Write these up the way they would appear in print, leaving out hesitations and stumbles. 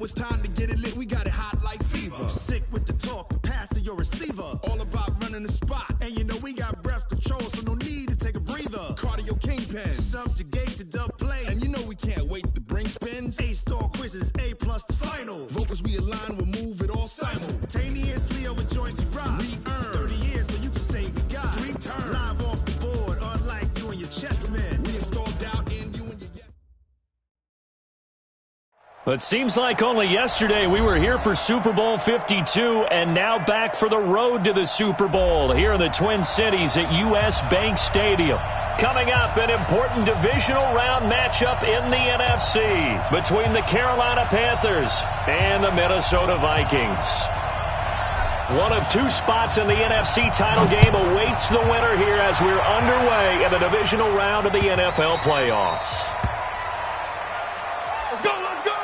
it's time to get it lit. We got it hot like fever. Sick with the talk, passing your receiver. All about running the spot. And you know we got breath control, so no need to take a breather. Cardio kingpin. Subjugate the dub play. And you know we can't wait to bring spins. A-star quizzes, A+ the final. Vocals we align, we'll move it all simultaneously over joints we rock. We earn 30 years so you can say we got 3 turns. Live off the board, unlike you and your chess man. We installed doubt in you and your... It seems like only yesterday we were here for Super Bowl 52 and now back for the road to the Super Bowl here in the Twin Cities at US Bank Stadium. Coming up, an important divisional round matchup in the NFC between the Carolina Panthers and the Minnesota Vikings. One of 2 spots in the NFC title game awaits the winner here as we're underway in the divisional round of the NFL playoffs. Let's go, let's go!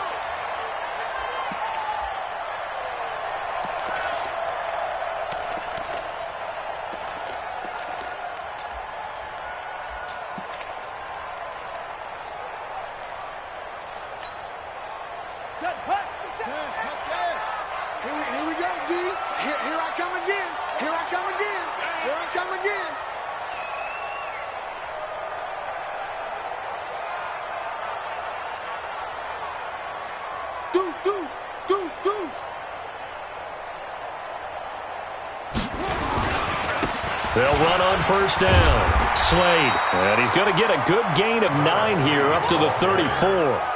Here we go, D. Here I come again. Here I come again. Here I come again. Deuce, deuce, deuce, deuce. They'll run on first down. Slade. And he's going to get a good gain of 9 here up to the 34.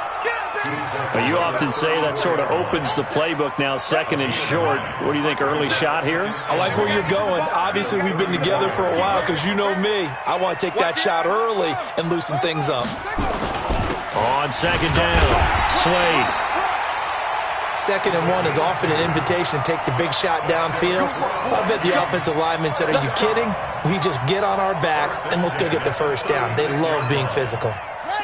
But you often say that sort of opens the playbook now, second and short. What do you think, early shot here? I like where you're going. Obviously, we've been together for a while because you know me. I want to take that shot early and loosen things up. On second down, Slade. 2nd and 1 is often an invitation to take the big shot downfield. I bet the offensive lineman said, are you kidding? We just get on our backs and let's go get the first down. They love being physical.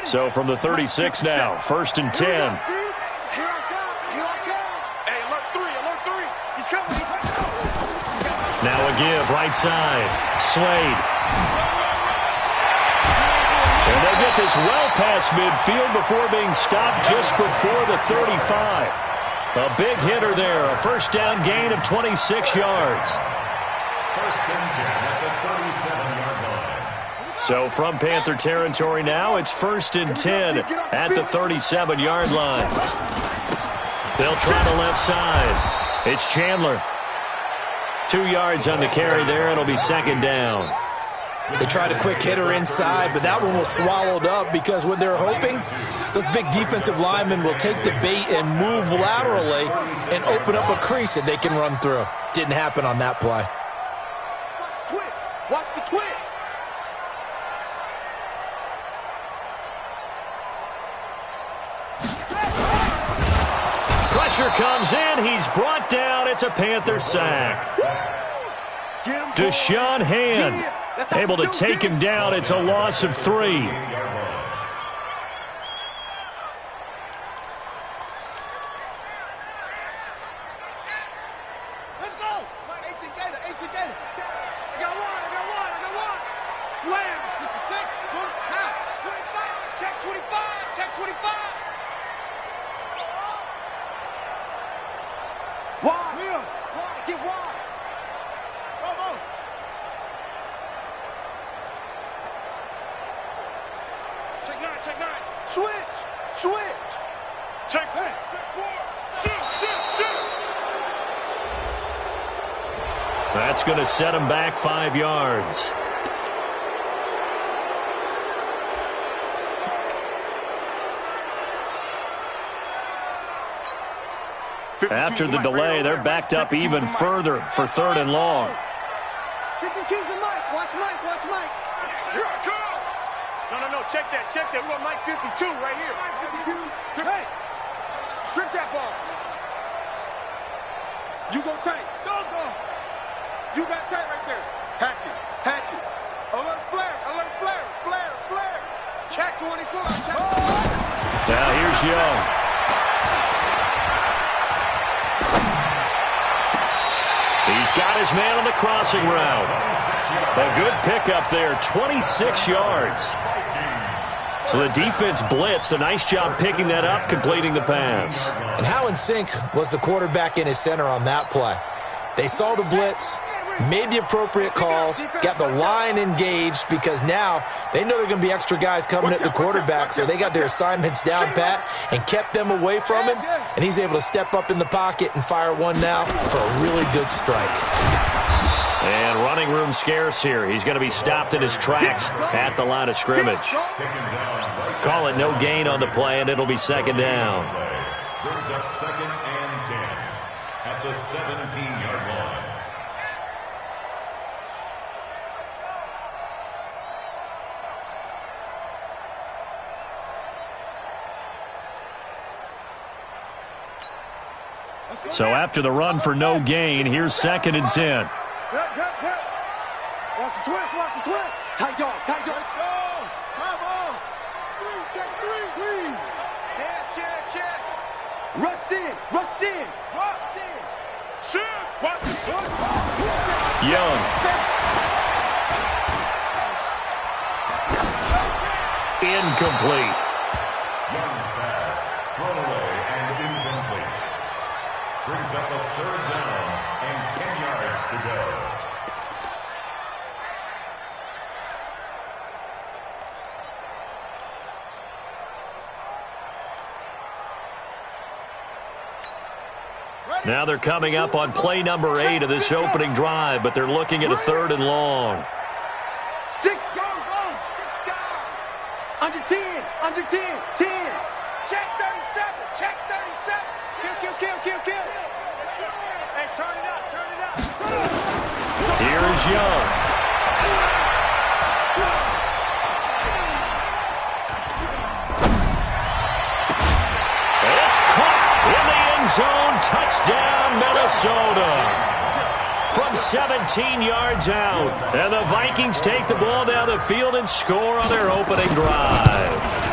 So from the 36 now, 1st and 10. Here I come. Here I come. Hey, alert 3, alert 3. He's coming. Now a give, right side. Slade. And they get this well past midfield before being stopped just before the 35. A big hitter there, a first down gain of 26 yards. First and 10 at the 37-yard line. So from Panther territory now, it's 1st and 10 at the 37-yard line. They'll try the left side. It's Chandler. 2 yards on the carry there. It'll be 2nd down. They tried a quick hitter inside, but that one was swallowed up because what they're hoping, those big defensive linemen will take the bait and move laterally and open up a crease that they can run through. Didn't happen on that play. Watch the twist. Watch the twist. Pressure comes in. He's brought down. It's a Panther sack. Deshaun Hand able to take him down. It's a loss of 3. Let's go. 18 Gator, 18 Gator. I got one. Slam, 66. Now, 25. Check 25. Check 25. Wide. Will. Wide. Get wide. Bravo. Check 9. Switch. Check 10. Check 4. Shoot. That's going to set him back 5 yards. After the delay, they're backed up even further for 3rd and long. 52's the Mike. Watch Mike. Here I come. No. Check that. We want Mike 52 right here. 52. Strip that ball. You go tight. Go. You got tight right there. Hatchet. Alert flare. Check 24. Now here's Young. He's got his man on the crossing route. A good pickup there, 26 yards. So the defense blitzed. A nice job picking that up, completing the pass. And how in sync was the quarterback in his center on that play? They saw the blitz, made the appropriate calls, got the line engaged because now they know there are going to be extra guys coming at the quarterback, so they got their assignments down pat and kept them away from him, and he's able to step up in the pocket and fire one now for a really good strike. And running room scarce here. He's going to be stopped in his tracks at the line of scrimmage. Call it no gain on the play, and it'll be second down. Brings up 2nd and 10 at the 17-yard line. So after the run for no gain, here's 2nd and 10. Watch the twist, watch the twist. Tight dog, tight dog. Let's go. Come on. Check three. Check. Rush in. Shoot. Watch the shoot. Young. Incomplete. Young's pass, thrown away and incomplete. Brings up a 3rd down and 10 yards to go. Now they're coming up on play number 8 of this opening drive, but they're looking at a 3rd and long. 6, go. Under 10. 10. Check 37. Kill. Hey, turn it up. Here's Young. It's caught in the end zone. Touchdown, Minnesota. From 17 yards out. And the Vikings take the ball down the field and score on their opening drive.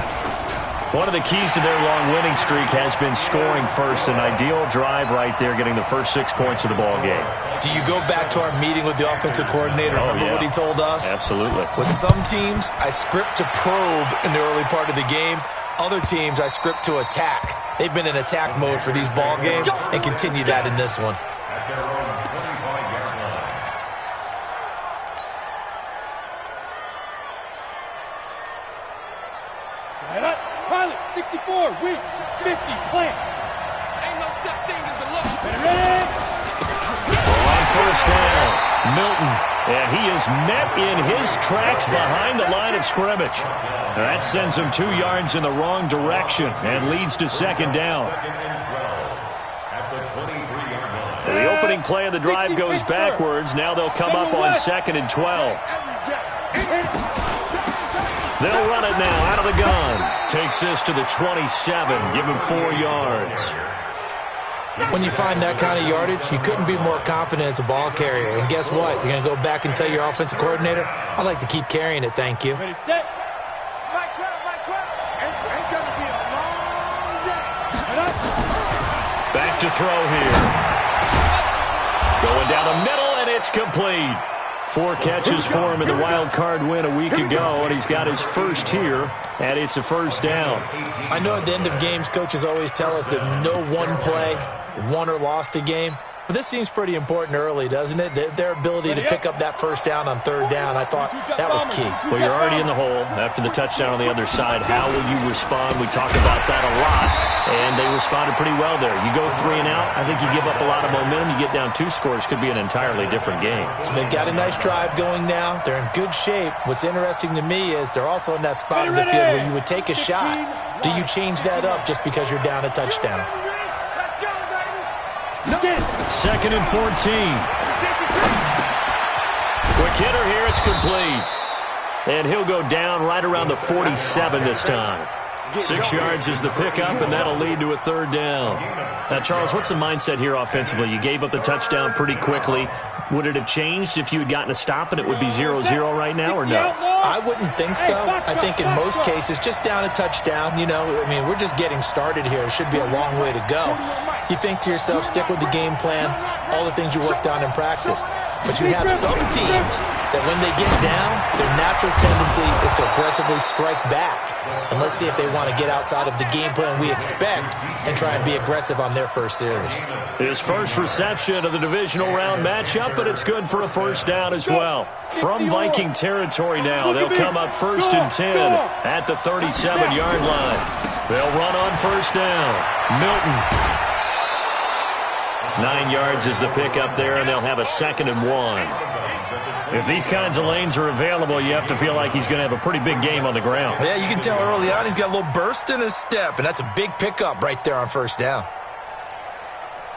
One of the keys to their long winning streak has been scoring first. An ideal drive right there, getting the first 6 points of the ball game. Do you go back to our meeting with the offensive coordinator? Remember what he told us? Absolutely. With some teams, I script to probe in the early part of the game. Other teams, I script to attack. They've been in attack mode for these ball games and continue that in this one. At their own 25-yard line. Pilot, 64, weak, 50, plant. Ain't no such thing as a look. Ready? On first down, Milton. And he is met in his tracks behind the line of scrimmage. That sends him 2 yards in the wrong direction and leads to 2nd down. 2nd and 12 at the 23-yard line. So the opening play of the drive goes backwards. Now they'll come up on 2nd and 12. They'll run it now out of the gun. Takes this to the 27. Give him 4 yards. When you find that kind of yardage, you couldn't be more confident as a ball carrier. And guess what? You're going to go back and tell your offensive coordinator, I'd like to keep carrying it, thank you. Ready, set. Mike 12. It's going to be a long day. Back to throw here. Going down the middle, and it's complete. 4 catches for him in the wild card win a week ago, and he's got his first here, and it's a first down. I know at the end of games, coaches always tell us that no one play won or lost a game. But this seems pretty important early, doesn't it? Their ability to pick up that first down on 3rd down, I thought that was key. Well, you're already in the hole after the touchdown on the other side. How will you respond? We talk about that a lot, and they responded pretty well there. You go 3 and out, I think you give up a lot of momentum. You get down 2 scores, could be an entirely different game. So they've got a nice drive going now. They're in good shape. What's interesting to me is they're also in that spot of the field where you would take a shot. Do you change that up just because you're down a touchdown? 2nd and 14. Quick hitter here, it's complete. And he'll go down right around the 47 this time. 6 yards is the pickup, and that'll lead to a 3rd down. Now, Charles, what's the mindset here offensively? You gave up the touchdown pretty quickly. Would it have changed if you had gotten a stop and it would be 0-0 right now, or no? I wouldn't think so. I think in most cases, just down a touchdown, you know, I mean, we're just getting started here. It should be a long way to go. You think to yourself, stick with the game plan, all the things you worked on in practice. But you have some teams that when they get down, their natural tendency is to aggressively strike back. And let's see if they want to get outside of the game plan we expect and try and be aggressive on their first series. His first reception of the divisional round matchup, but it's good for a first down as well. From Viking territory now, they'll come up 1st and 10 at the 37-yard line. They'll run on first down. Milton. 9 yards is the pickup there, and they'll have a 2nd and 1. If these kinds of lanes are available, you have to feel like he's going to have a pretty big game on the ground. Yeah, you can tell early on he's got a little burst in his step, and that's a big pickup right there on first down.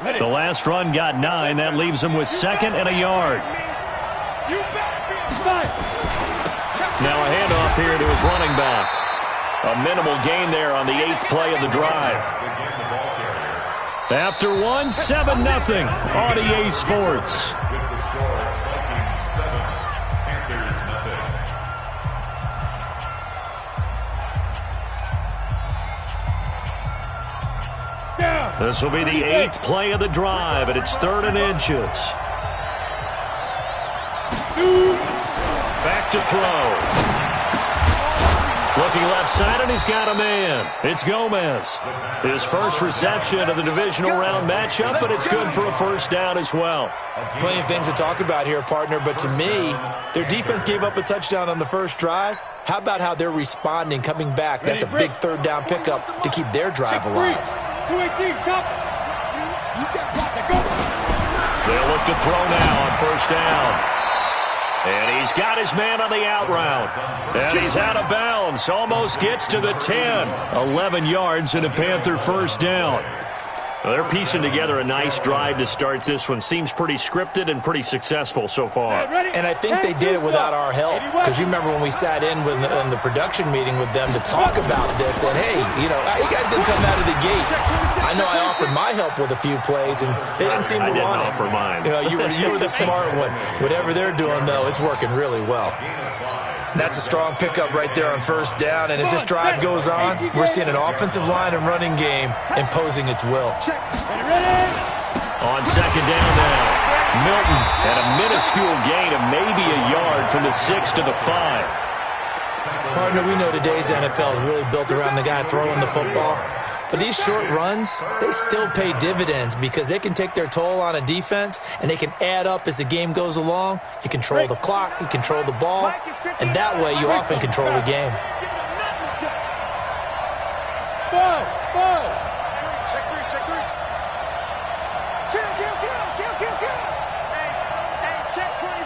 The last run got 9. That leaves him with 2nd and a yard. Now a handoff here to his running back. A minimal gain there on the 8th play of the drive. After 1, 7-0 on EA Sports. With the score, Vikings 7, Panthers nothing. This will be the 8th play of the drive, and it's 3rd and inches. Back to throw. Looking left side, and he's got a man. It's Gomez. His first reception of the divisional round matchup, but it's good for a first down as well. Plenty of things to talk about here, partner, but to me, their defense gave up a touchdown on the first drive. How about how they're responding, coming back? That's a big 3rd down pickup to keep their drive alive. They'll look to throw now on first down. And he's got his man on the out route. And he's out of bounds. Almost gets to the 10. 11 yards and a Panther first down. Well, they're piecing together a nice drive to start this one. Seems pretty scripted and pretty successful so far. And I think they did it without our help. Because you remember when we sat in the production meeting with them to talk about this. And, hey, you know, how you guys didn't come out of the gate? I know I offered my help with a few plays, and they didn't seem to want it. I didn't offer mine. You know, you were the smart one. Whatever they're doing, though, it's working really well. That's a strong pickup right there on first down. And as this drive goes on, we're seeing an offensive line and running game imposing its will. On second down now, Milton at a minuscule gain of maybe a yard from the 6 to the 5. Partner, we know today's NFL is really built around the guy throwing the football. But these short runs, they still pay dividends because they can take their toll on a defense and they can add up as the game goes along. You control the clock, you control the ball, and that way you often control the game. Check three.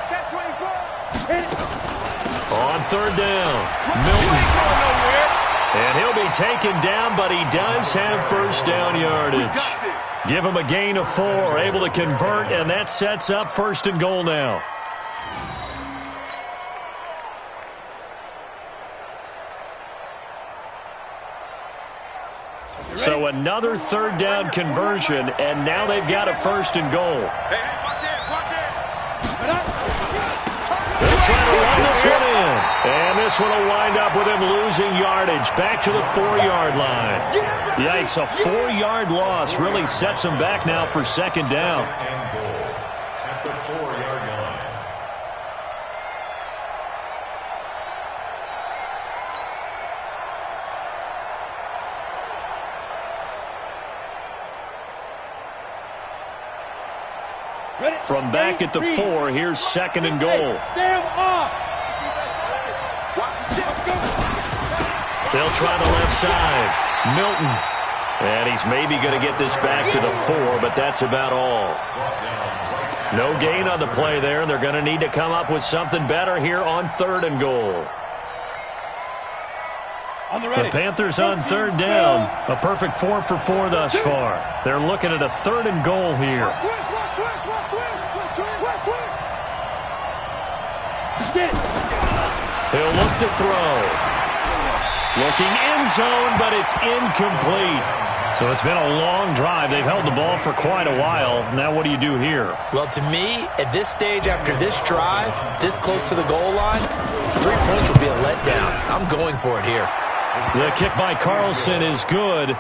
Check 24. On third down, Milton. And he'll be taken down, but he does have first down yardage. Give him a gain of 4, able to convert, and that sets up 1st and goal now. So another 3rd down conversion, and now they've got a 1st and goal. They'll try to run this one in. And this one will wind up with him losing yardage back to the 4-yard line. Yikes, a 4-yard loss really sets him back now for 2nd down. And goal at the 4-yard line. From back at the 4, here's 2nd and goal. They'll try the left side. Milton. And he's maybe going to get this back to the 4, but that's about all. No gain on the play there. They're going to need to come up with something better here on 3rd and goal. The Panthers on 3rd down. A perfect 4 for 4 thus far. They're looking at a 3rd and goal here. He'll look to throw. Looking end zone, but it's incomplete. So it's been a long drive. They've held the ball for quite a while. Now what do you do here? Well, to me, at this stage, after this drive, this close to the goal line, 3 points would be a letdown. I'm going for it here. The kick by Carlson is good.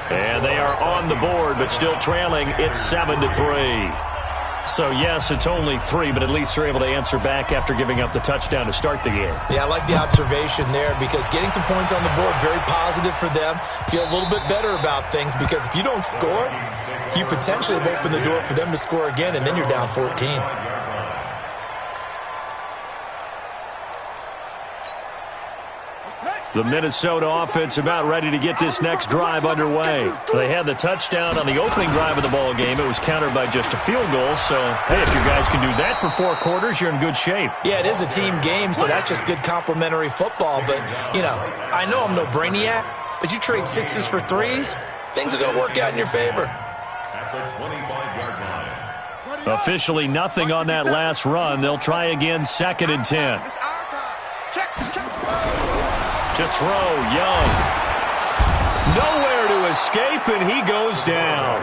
And they are on the board, but still trailing. It's 7-3. So, yes, it's only 3, but at least they're able to answer back after giving up the touchdown to start the game. Yeah, I like the observation there because getting some points on the board, very positive for them. Feel a little bit better about things because if you don't score, you potentially have opened the door for them to score again, and then you're down 14. The Minnesota offense about ready to get this next drive underway. They had the touchdown on the opening drive of the ball game. It was countered by just a field goal. So, hey, if you guys can do that for 4 quarters, you're in good shape. Yeah, it is a team game, so that's just good complimentary football. But, you know, I know I'm no brainiac, but you trade 6s for 3s, things are going to work out in your favor. At the 25-yard line. Officially nothing on that last run. They'll try again, 2nd and 10. It's our time. Check. To throw, Young. Nowhere to escape, and he goes down.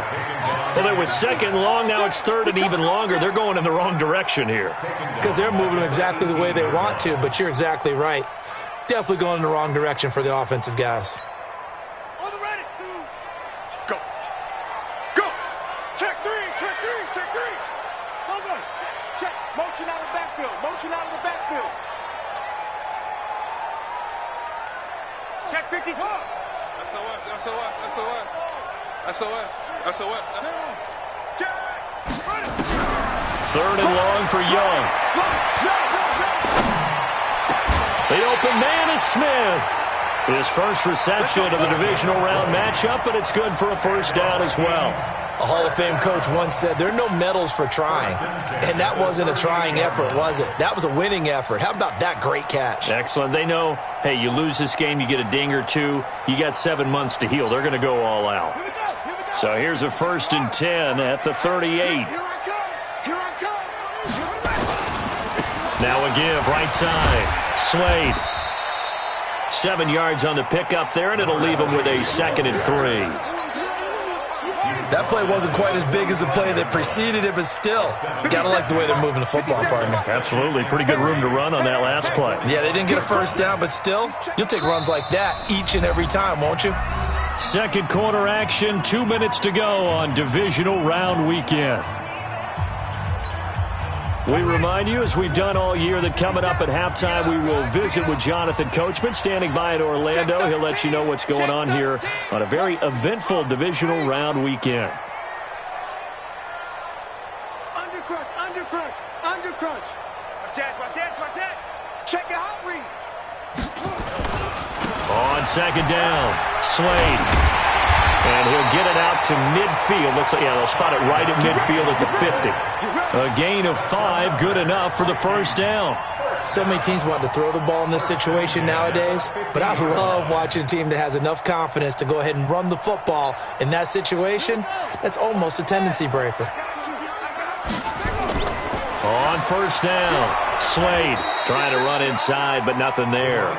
Well, it was 2nd long. Now it's 3rd and even longer. They're going in the wrong direction here. Because they're moving exactly the way they want to, but you're exactly right. Definitely going in the wrong direction for the offensive guys. On the ready. Go. Go. Check 3. Go. Check. Motion out of the backfield. Check 54. SOS. Check. 3rd and long for Young. The open man is Smith. His first reception of the divisional round matchup, but it's good for a first down as well. A Hall of Fame coach once said, there are no medals for trying. And that wasn't a trying effort, was it? That was a winning effort. How about that great catch? Excellent. They know, hey, you lose this game, you get a ding or 2. You got 7 months to heal. They're going to go all out. Here we go. So here's a 1st and 10 at the 38. Here I come. Now a give, right side. Slade. 7 yards on the pickup there, and it'll leave him with a 2nd and 3. That play wasn't quite as big as the play that preceded it, but still, gotta like the way they're moving the football, partner. Absolutely. Pretty good room to run on that last play. Yeah, they didn't get a first down, but still, you'll take runs like that each and every time, won't you? 2nd quarter action, 2 minutes to go on divisional round weekend. We remind you, as we've done all year, that coming up at halftime, we will visit with Jonathan Coachman, standing by in Orlando. He'll let you know what's going on here on a very eventful divisional round weekend. Undercrunch. Watch that. Check the hot read. On 2nd down, Slade. And he'll get it out to midfield. Looks like, yeah, they'll spot it right at midfield at the 50. A gain of 5, good enough for the first down. So many teams want to throw the ball in this situation nowadays, but I love watching a team that has enough confidence to go ahead and run the football. In that situation, that's almost a tendency breaker. On 1st down, Slade trying to run inside, but nothing there.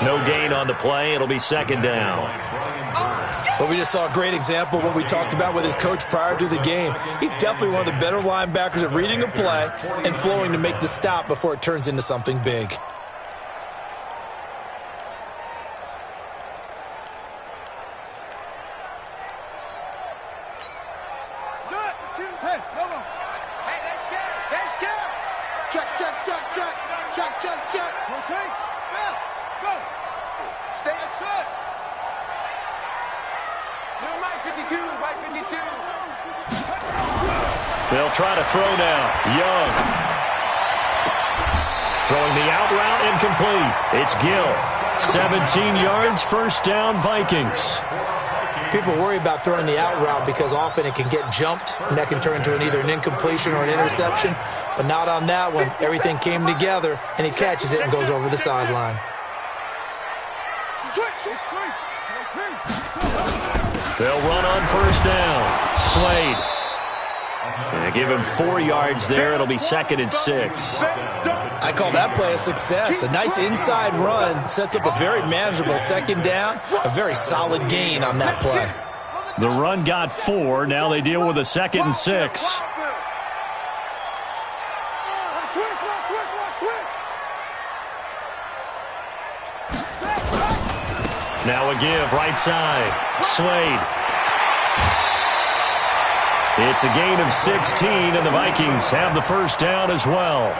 No gain on the play. It'll be 2nd down. But we just saw a great example of what we talked about with his coach prior to the game. He's definitely one of the better linebackers at reading a play and flowing to make the stop before it turns into something big. Check. Rotate. Go. Stay up short. Mike 52. They'll try to throw now. Young. Throwing the out route, incomplete. It's Gill. 17 yards, first down, Vikings. People worry about throwing the out route because often it can get jumped, and that can turn into either an incompletion or an interception. But not on that one. Everything came together, and he catches it and goes over the sideline. They'll run on first down. Slade. And give him 4 yards there. It'll be 2nd and 6. I call that play a success. A nice inside run sets up a very manageable 2nd down. A very solid gain on that play. The run got 4. Now they deal with a 2nd and 6. Now a give, right side. Slade. It's a gain of 16, and the Vikings have the first down as well.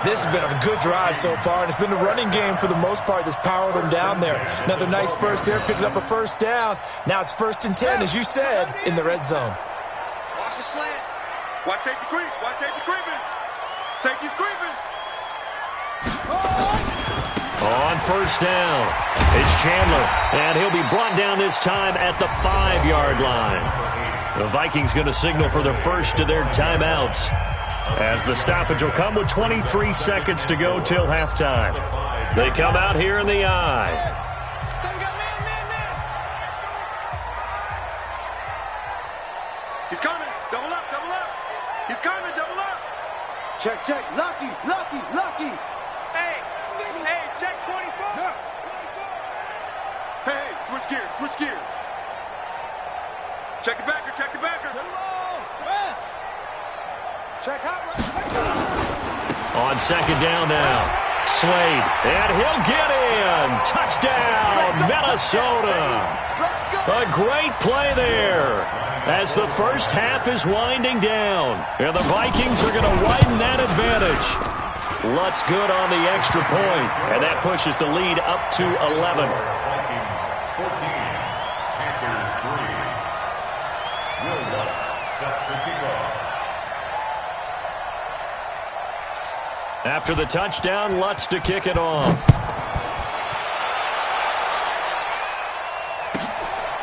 This has been a good drive so far, and it's been a running game for the most part that's powered them down there. Another nice burst there, picking up a first down. Now it's 1st and 10, as you said, in the red zone. Watch the slant. Watch safety creep. Watch safety creeping. Safety's creeping. On first down, it's Chandler, and he'll be brought down this time at the 5-yard line. The Vikings going to signal for the first of their timeouts, as the stoppage will come with 23 seconds to go till halftime. They come out here in the I. He's coming. Double up, double up. He's coming, double up. Check, check. Lucky, lucky, lucky. Hey, check 24. Yeah. Hey, switch gears, switch gears. Check the backer, check the backer. Check out. On second down now, Slade, and he'll get in. Touchdown, Minnesota. A great play there as the first half is winding down, and the Vikings are going to widen that advantage. Lutz good on the extra point, and that pushes the lead up to 11. Vikings 14, Panthers 3. Will Lutz set to kick off. After the touchdown, Lutz to kick it off.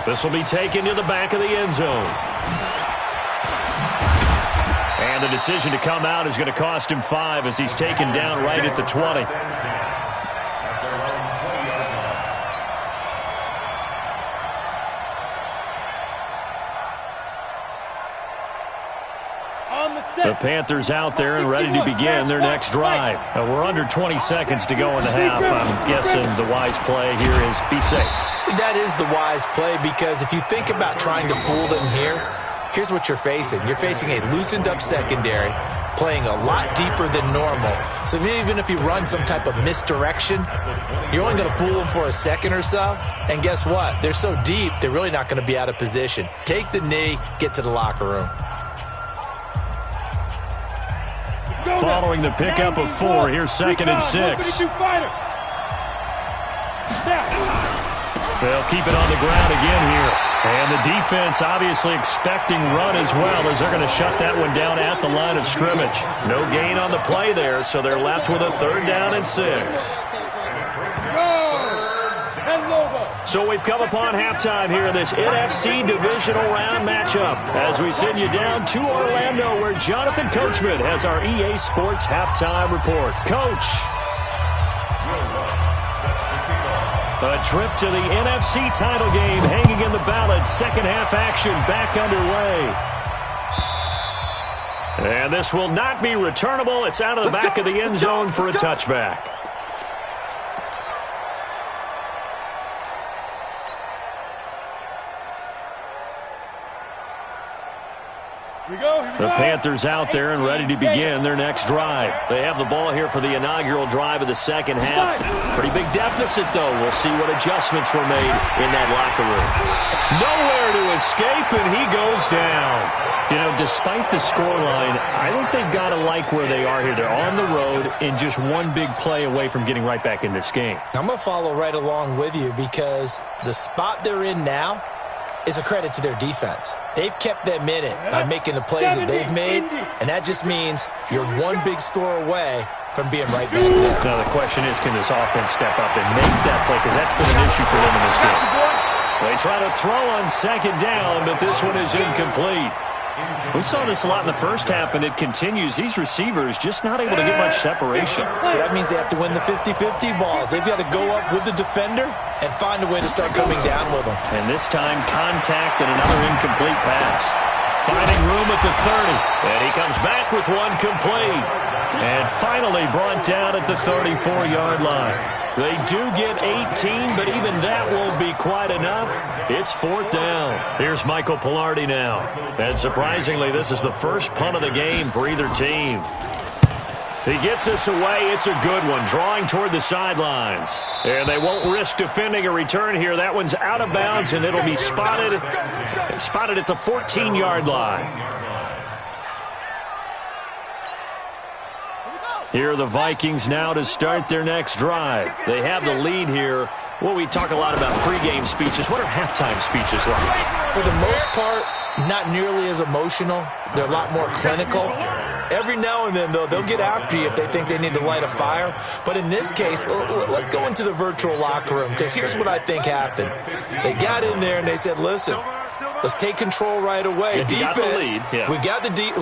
This will be taken to the back of the end zone. And the decision to come out is going to cost him 5 as he's taken down right at the 20. The Panthers out there and ready to begin their next drive. We're under 20 seconds to go in the half. I'm guessing the wise play here is be safe. That is the wise play, because if you think about trying to fool them here, here's what you're facing. You're facing a loosened up secondary, playing a lot deeper than normal. So even if you run some type of misdirection, you're only going to fool them for a second or so. And guess what? They're so deep, they're really not going to be out of position. Take the knee, get to the locker room. Following the pickup of 4, here's 2nd and 6. They'll keep it on the ground again here. And the defense obviously expecting run as well, as they're going to shut that one down at the line of scrimmage. No gain on the play there, so they're left with a 3rd down and 6. So we've come upon halftime here in this NFC divisional round matchup as we send you down to Orlando, where Jonathan Coachman has our EA Sports halftime report. Coach. A trip to the NFC title game hanging in the balance. Second half action back underway. And this will not be returnable. It's out of the back of the end zone for a touchback. The Panthers out there and ready to begin their next drive. They have the ball here for the inaugural drive of the second half. Pretty big deficit, though. We'll see what adjustments were made in that locker room. Nowhere to escape, and he goes down. You know, despite the scoreline, I think they've got to like where they are here. They're on the road and just one big play away from getting right back in this game. I'm going to follow right along with you, because the spot they're in now is a credit to their defense. They've kept them in it by making the plays that they've made, and that just means you're one big score away from being right back there. Now the question is, can this offense step up and make that play? Because that's been an issue for them in this game. They try to throw on second down, but this one is incomplete. We saw this a lot in the first half, and it continues. These receivers just not able to get much separation. So that means they have to win the 50-50 balls. They've got to go up with the defender and find a way to start coming down with them. And this time, contact and another incomplete pass. Finding room at the 30. And he comes back with one complete. And finally brought down at the 34-yard line. They do get 18, but even that won't be quite enough. It's 4th down. Here's Michael Pilardi now. And surprisingly, this is the first punt of the game for either team. He gets this away. It's a good one, drawing toward the sidelines. And they won't risk defending a return here. That one's out of bounds, and it'll be spotted at the 14-yard line. Here are the Vikings now to start their next drive. They have the lead here. Well, we talk a lot about pregame speeches. What are halftime speeches like? For the most part, not nearly as emotional. They're a lot more clinical. Every now and then, though, they'll get after you if they think they need to light a fire. But in this case, let's go into the virtual locker room, because here's what I think happened. They got in there and they said, listen, let's take control right away. And Defense, we got the lead.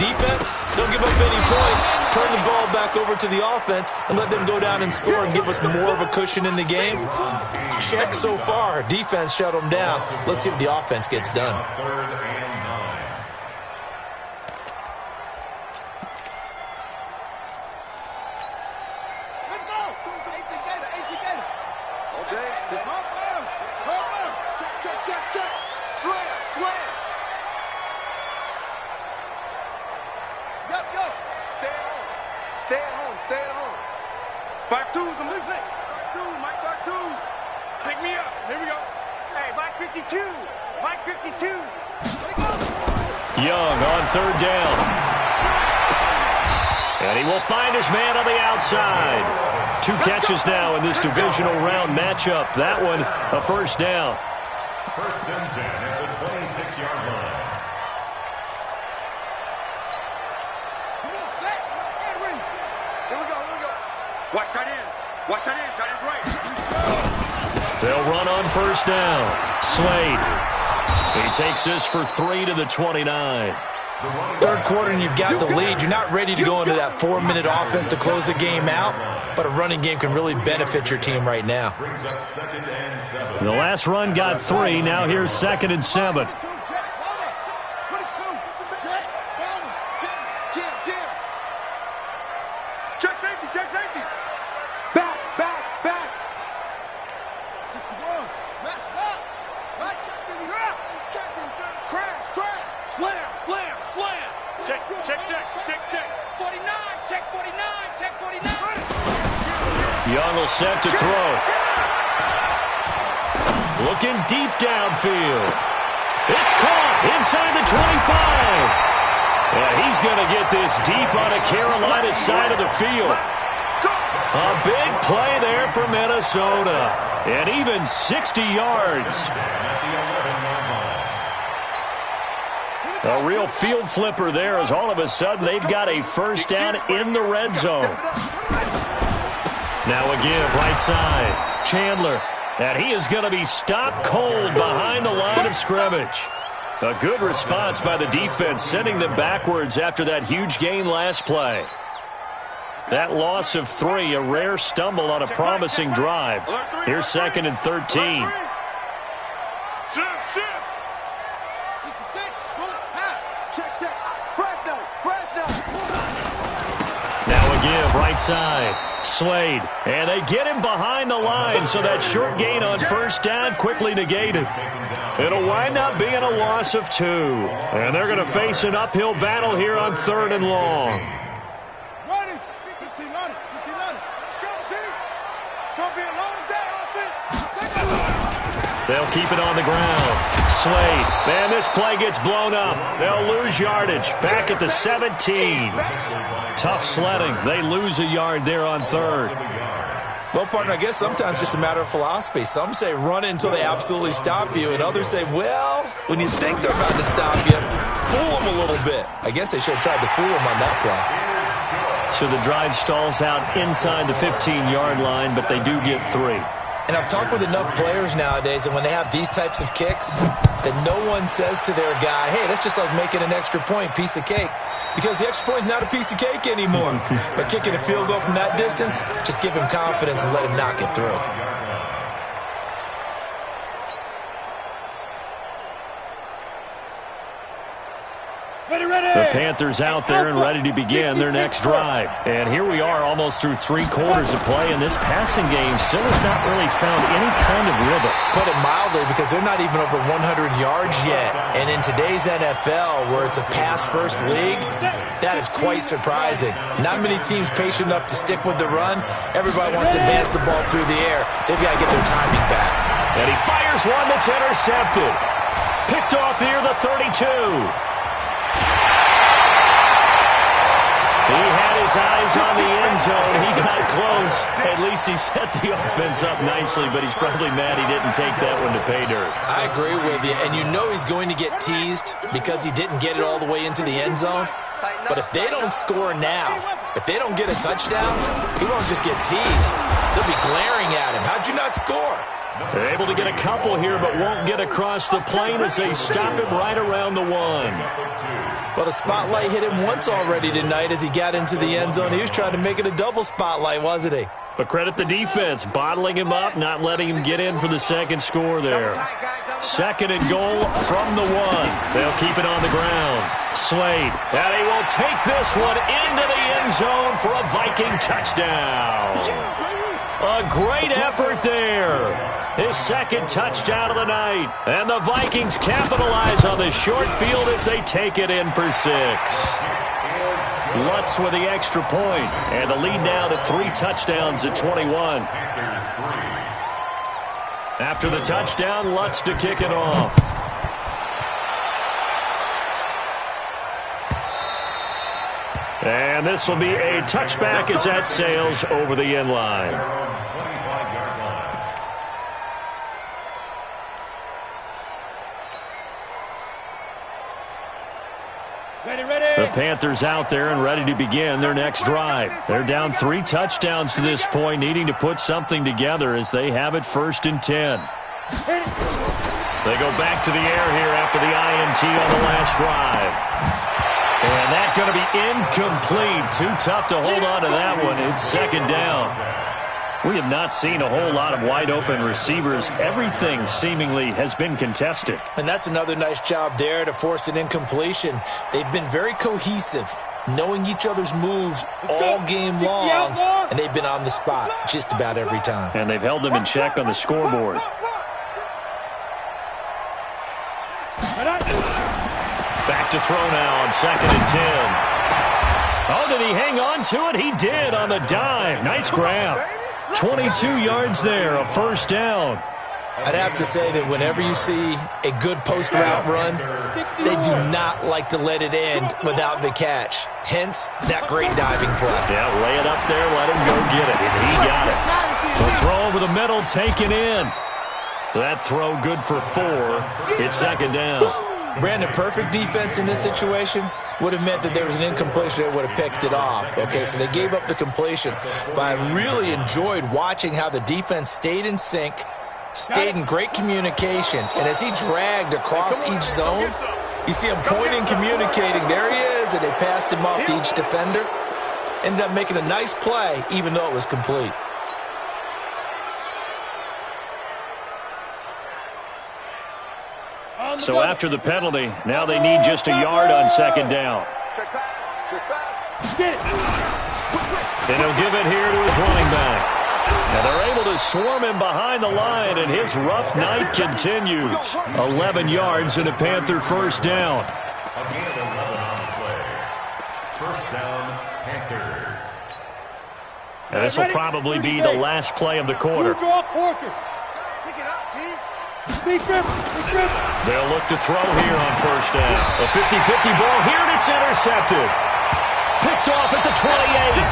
Defense, don't give up any points. Turn the ball back over to the offense and let them go down and score and give us more of a cushion in the game. Check so far. Defense shut them down. Let's see if the offense gets done. Young on third down. And he will find his man on the outside. 2 catches now in this divisional round matchup. That one, a first down. First and 10 at the 26-yard line. Here we go. Watch tight end. Tight end's right. They'll run on first down. Slade. He takes this for 3 to the 29. Third quarter and you've got the lead. You're not ready to go into that 4-minute offense to close the game out, but a running game can really benefit your team right now. The last run got 3. Now here's 2nd and 7. Check safety. Back. 61. Match box. Right. Crash. Slam. Check. 49. Check 49. Young will set to throw. Looking deep downfield. It's caught inside the 25. And he's going to get this deep on a Carolina side of the field. A big play there for Minnesota. And even 60 yards. A real field flipper there, as all of a sudden they've got a first down in the red zone. Now a give right side. Chandler. And he is going to be stopped cold behind the line of scrimmage. A good response by the defense, sending them backwards after that huge gain last play. That loss of 3, a rare stumble on a promising drive. Here's 2nd and 13. Now a give right side. Slade. And they get him behind the line, so that short gain on first down quickly negated. It'll wind up being a loss of 2. And they're going to face an uphill battle here on 3rd and long. They'll keep it on the ground. Slade. Man, this play gets blown up. They'll lose yardage. Back at the 17. Tough sledding. They lose a yard there on 3rd. Well, partner, I guess sometimes it's just a matter of philosophy. Some say run until they absolutely stop you, and others say, well, when you think they're about to stop you, fool them a little bit. I guess they should have tried to fool them on that play. So the drive stalls out inside the 15-yard line, but they do get 3. And I've talked with enough players nowadays, and when they have these types of kicks, that no one says to their guy, hey, that's just like making an extra point, piece of cake. Because the extra point is not a piece of cake anymore. But kicking a field goal from that distance, just give him confidence and let him knock it through. The The Panthers out there and ready to begin their next drive. And here we are almost through 3 quarters of play, and this passing game still has not really found any kind of rhythm. Put it mildly, because they're not even over 100 yards yet. And in today's NFL, where it's a pass-first league, that is quite surprising. Not many teams patient enough to stick with the run. Everybody wants to advance the ball through the air. They've got to get their timing back. And he fires one that's intercepted. Picked off near the 32. He had his eyes on the end zone. He got close. At least he set the offense up nicely, but he's probably mad he didn't take that one to pay dirt. I agree with you, and you know he's going to get teased because he didn't get it all the way into the end zone. But if they don't score now, if they don't get a touchdown, he won't just get teased. They'll be glaring at him. How'd you not score? They're able to get a couple here, but won't get across the plane as they stop him right around the 1. Well, the spotlight hit him once already tonight as he got into the end zone. He was trying to make it a double spotlight, wasn't he? But credit the defense, bottling him up, not letting him get in for the second score there. 2nd and goal from the 1. They'll keep it on the ground. Slade, and he will take this one into the end zone for a Viking touchdown. A great effort there. His 2nd touchdown of the night. And the Vikings capitalize on the short field as they take it in for 6. Lutz with the extra point. And the lead now to 3 touchdowns at 21. After the touchdown, Lutz to kick it off. And this will be a touchback as that sails over the end line. The Panthers out there and ready to begin their next drive. They're down 3 touchdowns to this point, needing to put something together as they have it 1st and 10. They go back to the air here after the INT on the last drive. And that's going to be incomplete. Too tough to hold on to that one. It's 2nd down. We have not seen a whole lot of wide-open receivers. Everything seemingly has been contested. And that's another nice job there to force an incompletion. They've been very cohesive, knowing each other's moves all game long, and they've been on the spot just about every time. And they've held them in check on the scoreboard. Back to throw now on 2nd and 10. Oh, did he hang on to it? He did on the dive. Nice grab. 22 yards there, a 1st down. I'd have to say that whenever you see a good post route run, they do not like to let it end without the catch. Hence, that great diving play. Yeah, lay it up there, let him go get it. And he got it. The throw over the middle, taken in. That throw good for 4. It's 2nd down. Brandon, perfect defense in this situation would have meant that there was an incompletion that would have picked it off. Okay, so they gave up the completion. But I really enjoyed watching how the defense stayed in sync, stayed in great communication. And as he dragged across each zone, you see him pointing, communicating. There he is, and they passed him off to each defender. Ended up making a nice play, even though it was complete. So after the penalty, now they need just a yard on 2nd down. And he'll give it here to his running back. And they're able to swarm him behind the line, and his rough night continues. 11 yards and a Panther 1st down. Again, 11 on the play. 1st down, Panthers. And this will probably be the last play of the quarter. They'll look to throw here on 1st down. A 50-50 ball here, and it's intercepted. Picked off at the 28.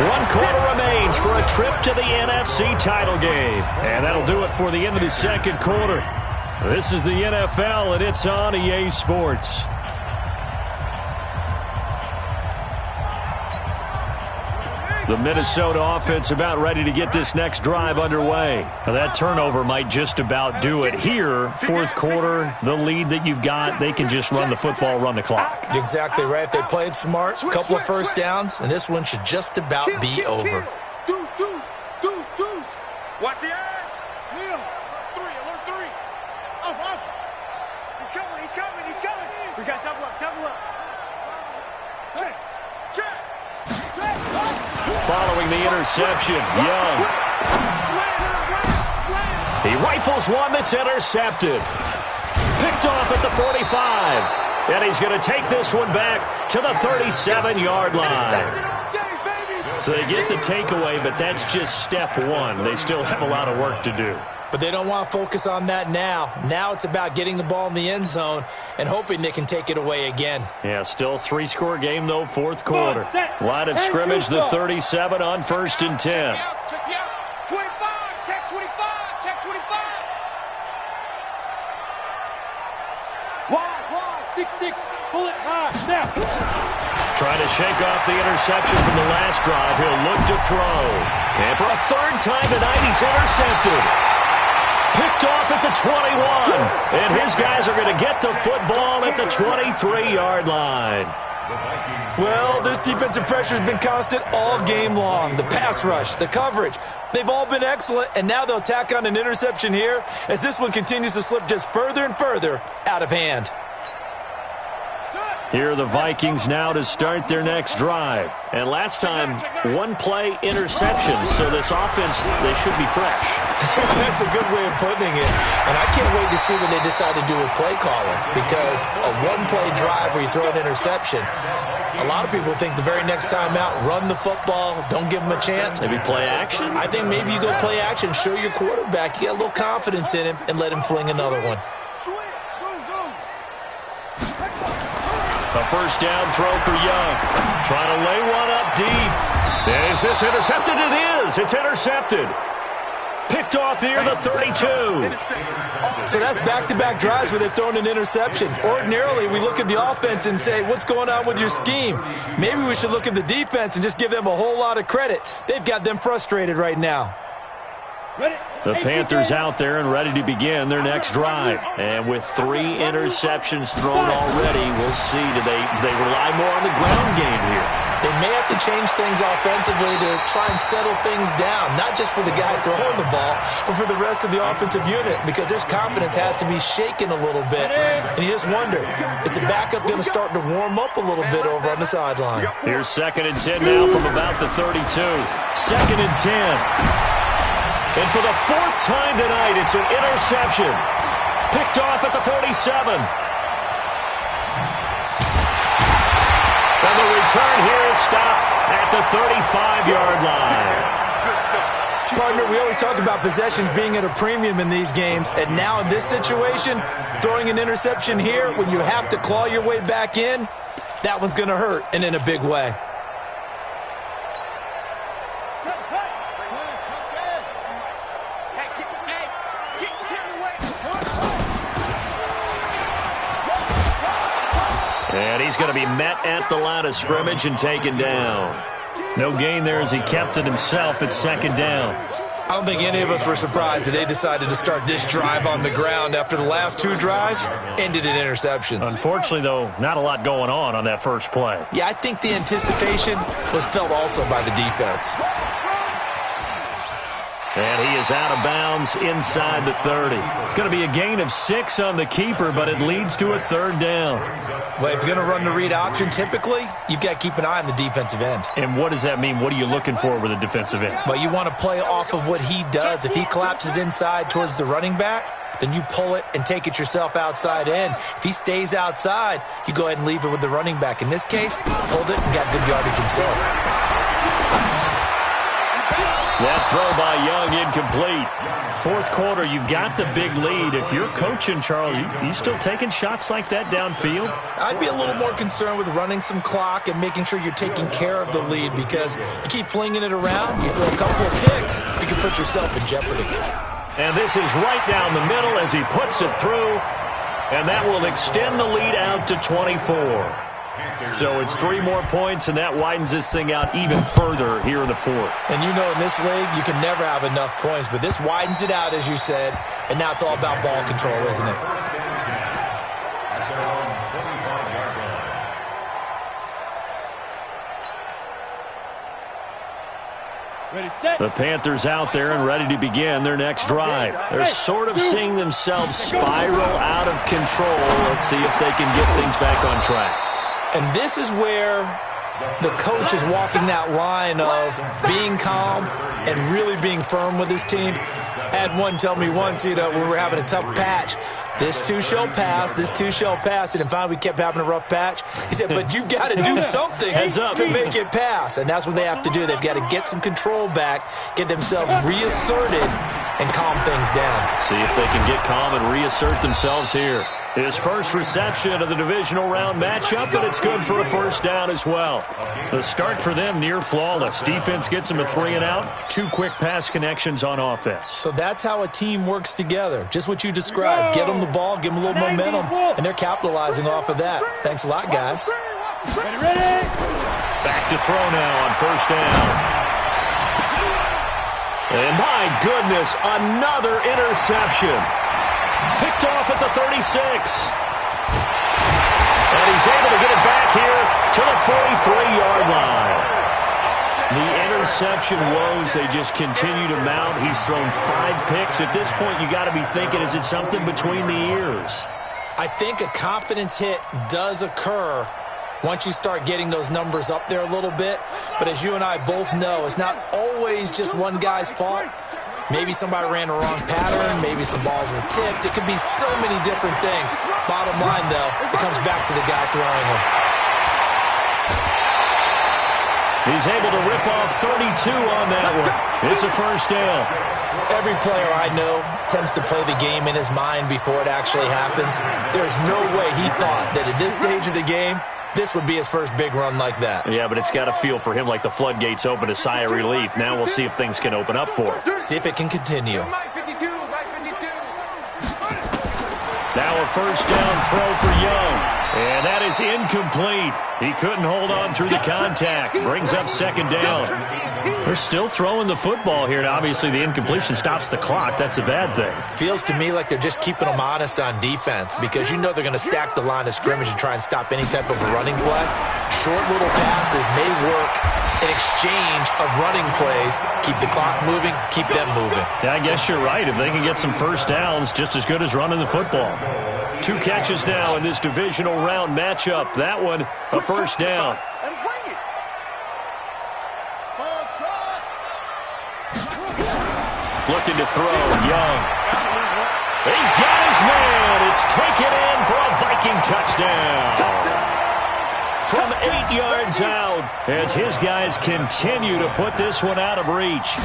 1 quarter remains for a trip to the NFC title game. And that'll do it for the end of the 2nd quarter. This is the NFL, and it's on EA Sports. The Minnesota offense about ready to get this next drive underway. Now that turnover might just about do it. Here, 4th quarter, the lead that you've got, they can just run the football, run the clock. Exactly right. They played smart, a couple of 1st downs, and this one should just about be over. Watch the edge. Neil. Alert 3. Off. He's coming. We got double up. following the interception. Young. He rifles one that's intercepted. Picked off at the 45. And he's going to take this one back to the 37-yard line. So they get the takeaway, but that's just step one. They still have a lot of work to do. But they don't want to focus on that now. Now it's about getting the ball in the end zone and hoping they can take it away again. Yeah, still a 3-score game, though, fourth quarter. Line of scrimmage, the 37 on 1st and 10. 25, check 25, check 25. 6-6, bullet high, snap. Trying to shake off the interception from the last drive. He'll look to throw. And for a third time tonight, he's intercepted. Picked off at the 21. And his guys are going to get the football at the 23-yard line. Well, this defensive pressure has been constant all game long. The pass rush, the coverage, they've all been excellent, and now they'll tack on an interception here as this one continues to slip just further and further out of hand. Here are the Vikings now to start their next drive. And last time, one-play interception, so this offense, they should be fresh. That's a good way of putting it. And I can't wait to see what they decide to do with play calling, because a one-play drive where you throw an interception, a lot of people think the very next time out, run the football, don't give them a chance. Maybe play action? I think maybe you go play action, show your quarterback, you get a little confidence in him, and let him fling another one. A first down throw for Young. Trying to lay one up deep. And is this intercepted? It is. It's intercepted. Picked off near the 32. So that's back-to-back drives where they've thrown an interception. Ordinarily, we look at the offense and say, what's going on with your scheme? Maybe we should look at the defense and just give them a whole lot of credit. They've got them frustrated right now. The Panthers out there and ready to begin their next drive. And with 3 interceptions thrown already, we'll see. Do they rely more on the ground game here? They may have to change things offensively to try and settle things down, not just for the guy throwing the ball, but for the rest of the offensive unit, because their confidence has to be shaken a little bit. And you just wonder, is the backup going to start to warm up a little bit over on the sideline? Here's 2nd and 10 now from about the 32. 2nd and 10. And for the 4th time tonight, it's an interception. Picked off at the 47. And the return here is stopped at the 35-yard line. Partner, we always talk about possessions being at a premium in these games, and now in this situation, throwing an interception here when you have to claw your way back in, that one's going to hurt, and in a big way. And he's going to be met at the line of scrimmage and taken down. No gain there as he kept it himself at 2nd down. I don't think any of us were surprised that they decided to start this drive on the ground after the last 2 drives ended in interceptions. Unfortunately, though, not a lot going on that first play. Yeah, I think the anticipation was felt also by the defense. And he is out of bounds inside the 30. It's going to be a gain of 6 on the keeper, but it leads to a 3rd down. Well, if you're going to run the read option, typically, you've got to keep an eye on the defensive end. And what does that mean? What are you looking for with a defensive end? Well, you want to play off of what he does. If he collapses inside towards the running back, then you pull it and take it yourself outside in. If he stays outside, you go ahead and leave it with the running back. In this case, pulled it and got good yardage himself. That throw by Young incomplete. 4th quarter, you've got the big lead. If you're coaching, Charles, you still taking shots like that downfield? I'd be a little more concerned with running some clock and making sure you're taking care of the lead, because you keep flinging it around, you throw a couple of picks, you can put yourself in jeopardy. And this is right down the middle as he puts it through, and that will extend the lead out to 24. So it's 3 more points, and that widens this thing out even further here in the 4th. And you know in this league, you can never have enough points, but this widens it out, as you said, and now it's all about ball control, isn't it? Ready, set. The Panthers out there and ready to begin their next drive. They're sort of seeing themselves spiral out of control. Let's see if they can get things back on track. And this is where the coach is walking that line of being calm and really being firm with his team. I had one tell me once, when we were having a tough patch, this too shall pass, this too shall pass. And finally we kept having a rough patch. He said, but you've got to do something to make it pass. And that's what they have to do. They've got to get some control back, get themselves reasserted, and calm things down. See if they can get calm and reassert themselves here. His first reception of the divisional round matchup, but it's good for a first down as well. The start for them near flawless. Defense gets them a 3 and out. 2 quick pass connections on offense. So that's how a team works together. Just what you described. Get them the ball, give them a little momentum, and they're capitalizing off of that. Thanks a lot, guys. Ready. Back to throw now on first down. And my goodness, another interception. Picked off at the 36. And he's able to get it back here to the 43-yard line. The interception woes, they just continue to mount. He's thrown 5 picks. At this point, you got to be thinking, is it something between the ears? I think a confidence hit does occur once you start getting those numbers up there a little bit. But as you and I both know, it's not always just one guy's fault. Maybe somebody ran the wrong pattern. Maybe some balls were tipped. It could be so many different things. Bottom line, though, it comes back to the guy throwing them. He's able to rip off 32 on that one. It's a first down. Every player I know tends to play the game in his mind before it actually happens. There's no way he thought that at this stage of the game, this would be his first big run like that. Yeah, but it's got to feel for him like the floodgates open, a sigh of relief. Now we'll see if things can open up for him. See if it can continue. Now a first down throw for Young. And that is incomplete. He couldn't hold on through the contact. Brings up second down. They're still throwing the football here. Now, obviously, the incompletion stops the clock. That's a bad thing. Feels to me like they're just keeping them honest on defense because you know they're going to stack the line of scrimmage and try and stop any type of a running play. Short little passes may work in exchange of running plays. Keep the clock moving, keep them moving. I guess you're right. If they can get some first downs, just as good as running the football. 2 catches now in this divisional round matchup. That one, a first down. Looking to throw, Young. He's got his man. It's taken in for a Viking touchdown. From 8 yards out, as his guys continue to put this one out of reach.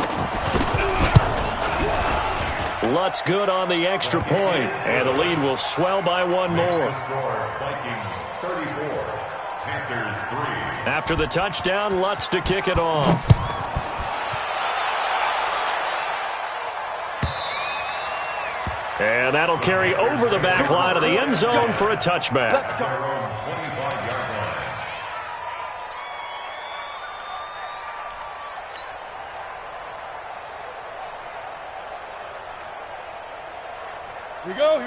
Lutz good on the extra point, and the lead will swell by 1 more. Vikings 34, Panthers 3. After the touchdown, Lutz to kick it off. And that'll carry over the back line of the end zone for a touchback.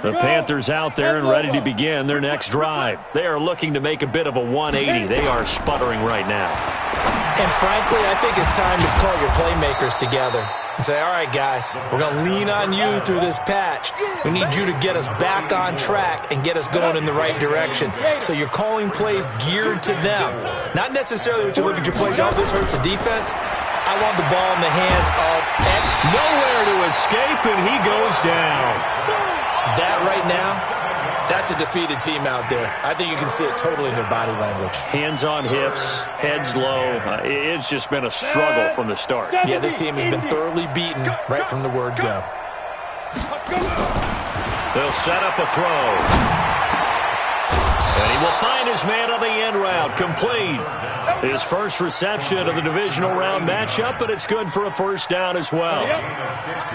The Panthers out there and ready to begin their next drive. They are looking to make a bit of a 180. They are sputtering right now. And frankly, I think it's time to call your playmakers together and say, all right, guys, we're going to lean on you through this patch. We need you to get us back on track and get us going in the right direction. So you're calling plays geared to them. Not necessarily when you look at your plays, oh, this hurts the defense. I want the ball in the hands of nowhere to escape, and he goes down. That right now, that's a defeated team out there. I think you can see it totally in their body language. Hands on hips, heads low. It's just been a struggle from the start. Yeah, this team has been thoroughly beaten right from the word go. They'll set up a throw. And he will find his man on the end route. Complete. His first reception of the divisional round matchup, but it's good for a first down as well.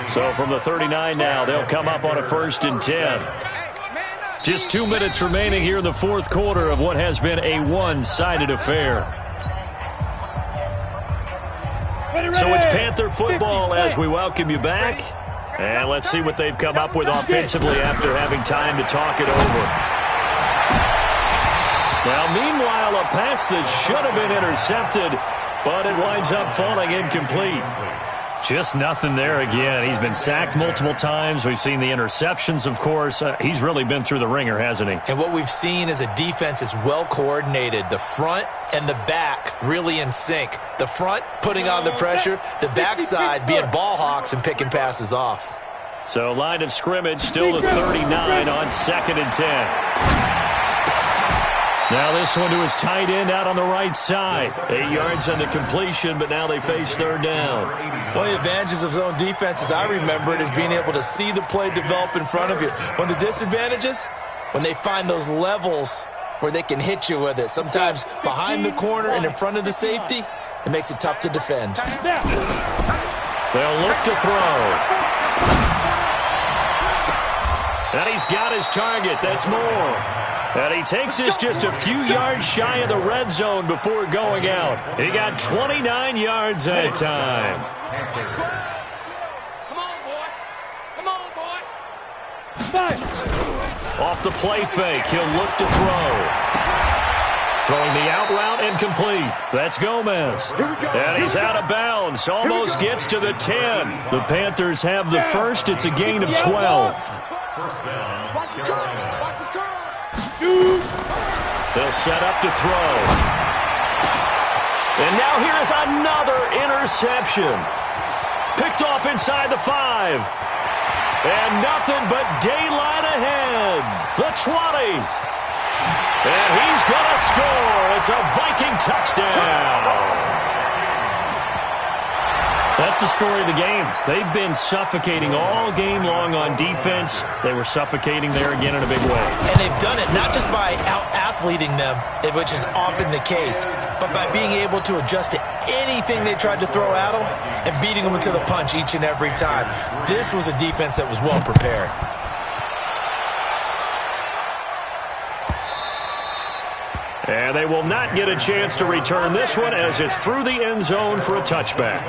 So from the 39 now, they'll come up on a 1st and 10. Just 2 minutes remaining here in the 4th quarter of what has been a one-sided affair. So it's Panther football as we welcome you back. And let's see what they've come up with offensively after having time to talk it over. Now, meanwhile, a pass that should have been intercepted, but it winds up falling incomplete. Just nothing there again. He's been sacked multiple times. We've seen the interceptions, of course. He's really been through the ringer, hasn't he? And what we've seen is a defense that's well coordinated. The front and the back really in sync. The front putting on the pressure, the backside being ball hawks and picking passes off. So line of scrimmage still to 39 on 2nd and 10. Now this one to his tight end out on the right side. 8 yards on the completion, but now they face 3rd down. One of the advantages of zone defense, as I remember it, is being able to see the play develop in front of you. One of the disadvantages, when they find those levels where they can hit you with it, sometimes behind the corner and in front of the safety, it makes it tough to defend. They'll look to throw. And he's got his target. That's Moore. And he takes us just a few yards shy of the red zone before going out. He got 29 yards that time. Come on, boy. Come on, boy. Off the play fake, he'll look to throw. Throwing the out route incomplete. That's Gomez. And he's out of bounds. Almost gets to the 10. The Panthers have the first. It's a gain of 12. First down, Watch the curl. Watch the curl. They'll set up to throw. And now here is another interception. Picked off inside the 5. And nothing but daylight ahead. The 20. And he's going to score. It's a Viking touchdown. That's the story of the game. They've been suffocating all game long on defense. They were suffocating there again in a big way. And they've done it not just by out-athleting them, which is often the case, but by being able to adjust to anything they tried to throw at them and beating them to the punch each and every time. This was a defense that was well prepared. And they will not get a chance to return this one as it's through the end zone for a touchback.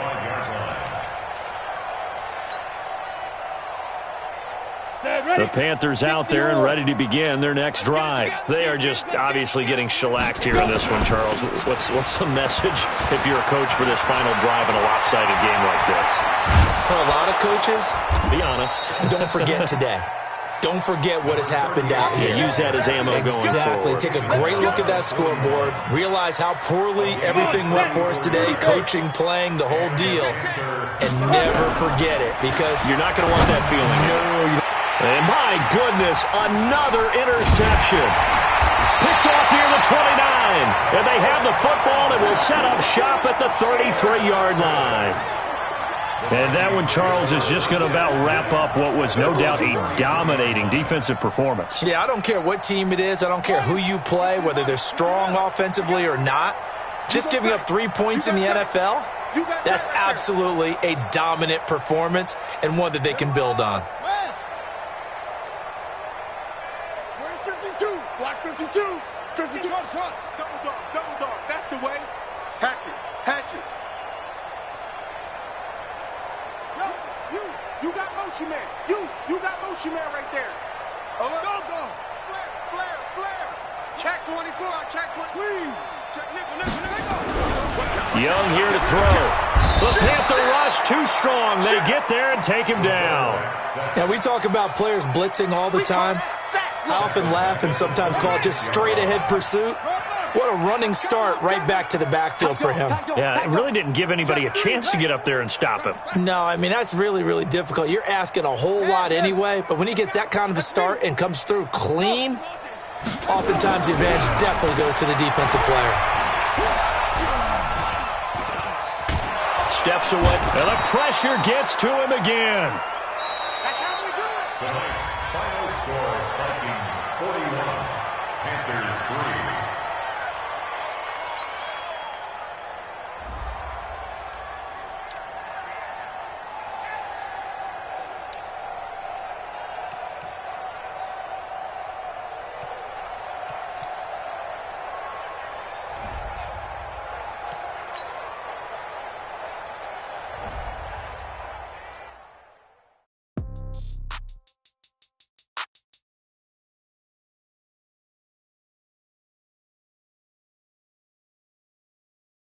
The Panthers out there and ready to begin their next drive. They are just obviously getting shellacked here in this one, Charles. What's the message if you're a coach for this final drive in a lopsided game like this? For a lot of coaches, be honest. Don't forget today. Don't forget what has happened out here. Use that as ammo going forward. Exactly. Take a great look at that scoreboard. Realize how poorly everything went for us today. Coaching, playing, the whole deal. And never forget it because you're not going to want that feeling. No, you don't. And my goodness, another interception. Picked off near the 29. And they have the football and will set up shop at the 33-yard line. And that one, Charles, is just going to about wrap up what was no doubt a dominating defensive performance. Yeah, I don't care what team it is. I don't care who you play, whether they're strong offensively or not. Just giving up 3 points in the NFL, that's absolutely a dominant performance and one that they can build on. Where's 52? Watch 52. 52 on front. Double dog. That's the way. Hatchet. You got motion man. You got motion man right there. Go. Flare. Check 24. Check 20. Check nickel. Young here to throw. The Panther rush too strong. They get there and take him down. Now, we talk about players blitzing all the time. I often laugh and sometimes call it just straight-ahead pursuit. What a running start right back to the backfield for him. Yeah, it really didn't give anybody a chance to get up there and stop him. No, I mean, that's really, really difficult. You're asking a whole lot anyway, but when he gets that kind of a start and comes through clean, oftentimes the advantage definitely goes to the defensive player. Steps away, and the pressure gets to him again.